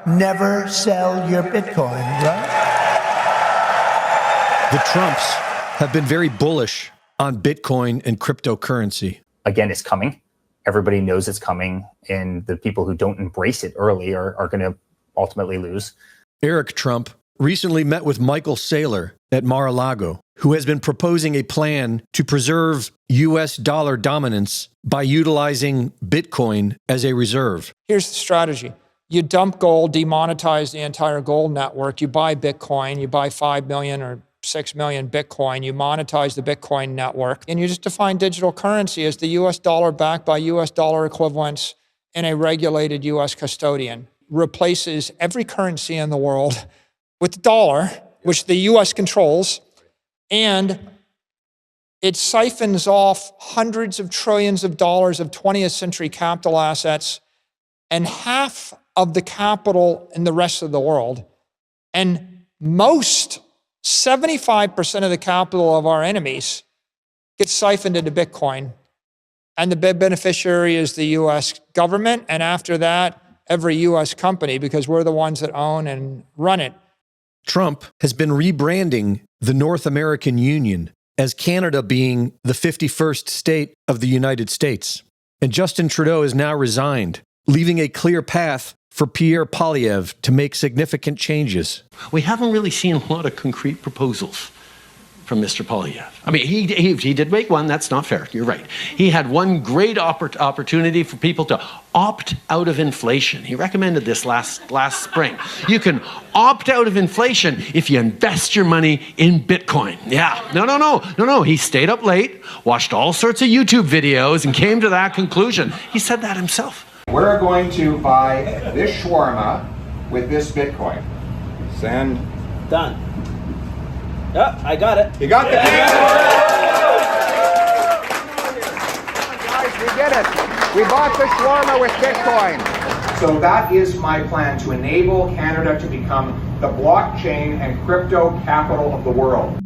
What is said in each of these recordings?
never sell your Bitcoin, right? The Trumps have been very bullish on Bitcoin and cryptocurrency. Again, it's coming. Everybody knows it's coming, and the people who don't embrace it early are going to ultimately lose. Eric Trump recently met with Michael Saylor at Mar-a-Lago, who has been proposing a plan to preserve U.S. dollar dominance by utilizing Bitcoin as a reserve. Here's the strategy. You dump gold, demonetize the entire gold network, you buy Bitcoin, you buy 5 million or 6 million Bitcoin, you monetize the Bitcoin network, and you just define digital currency as the US dollar backed by US dollar equivalents and a regulated US custodian. Replaces every currency in the world with the dollar, which the US controls, and it siphons off hundreds of trillions of dollars of 20th century capital assets and half of the capital in the rest of the world. And most 75% of the capital of our enemies gets siphoned into Bitcoin. And the big beneficiary is the US government. And after that, every US company, because we're the ones that own and run it. Trump has been rebranding the North American Union as Canada being the 51st state of the United States. And Justin Trudeau has now resigned, leaving a clear path for Pierre Poilievre to make significant changes. We haven't really seen a lot of concrete proposals from Mr. Poilievre. I mean, he did make one. That's not fair. You're right. He had one great opportunity for people to opt out of inflation. He recommended this last spring. You can opt out of inflation if you invest your money in Bitcoin. Yeah. No. He stayed up late, watched all sorts of YouTube videos, and came to that conclusion. He said that himself. We're going to buy this shawarma with this Bitcoin. Send. Done. Yep, I got it. You got the Guys, we did it. We bought the shawarma with Bitcoin. So that is my plan, to enable Canada to become the blockchain and crypto capital of the world.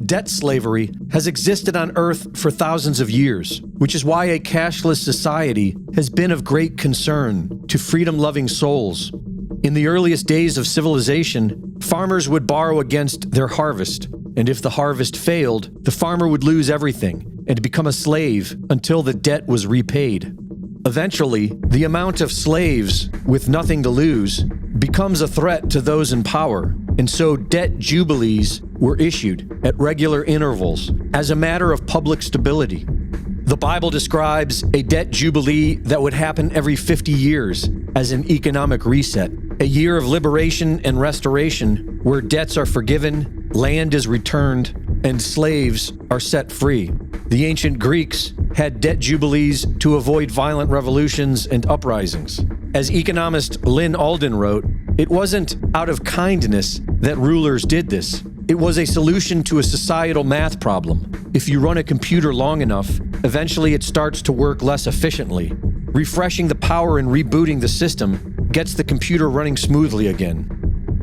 Debt slavery has existed on Earth for thousands of years, which is why a cashless society has been of great concern to freedom-loving souls. In the earliest days of civilization, farmers would borrow against their harvest, and if the harvest failed, the farmer would lose everything and become a slave until the debt was repaid. Eventually, the amount of slaves with nothing to lose becomes a threat to those in power, and so debt jubilees were issued at regular intervals as a matter of public stability. The Bible describes a debt jubilee that would happen every 50 years as an economic reset, a year of liberation and restoration where debts are forgiven, land is returned, and slaves are set free. The ancient Greeks had debt jubilees to avoid violent revolutions and uprisings. As economist Lynn Alden wrote, it wasn't out of kindness that rulers did this. It was a solution to a societal math problem. If you run a computer long enough, eventually it starts to work less efficiently. Refreshing the power and rebooting the system gets the computer running smoothly again.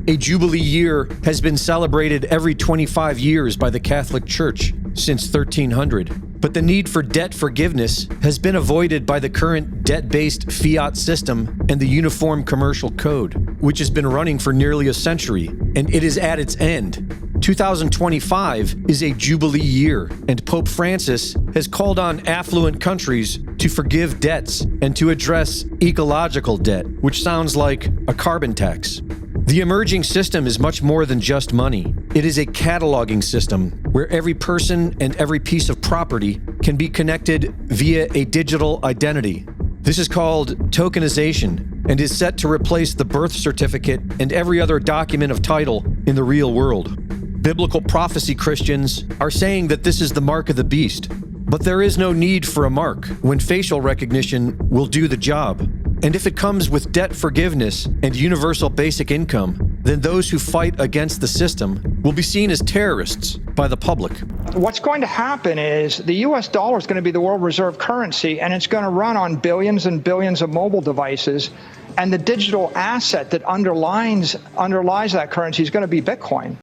A Jubilee year has been celebrated every 25 years by the Catholic Church since 1300. But the need for debt forgiveness has been avoided by the current debt-based fiat system and the Uniform Commercial Code, which has been running for nearly a century, and it is at its end. 2025 is a Jubilee year, and Pope Francis has called on affluent countries to forgive debts and to address ecological debt, which sounds like a carbon tax. The emerging system is much more than just money. It is a cataloging system where every person and every piece of property can be connected via a digital identity. This is called tokenization and is set to replace the birth certificate and every other document of title in the real world. Biblical prophecy Christians are saying that this is the mark of the beast, but there is no need for a mark when facial recognition will do the job. And if it comes with debt forgiveness and universal basic income, then those who fight against the system will be seen as terrorists by the public. What's going to happen is the US dollar is going to be the world reserve currency, and it's going to run on billions and billions of mobile devices. And the digital asset that underlies that currency is going to be Bitcoin.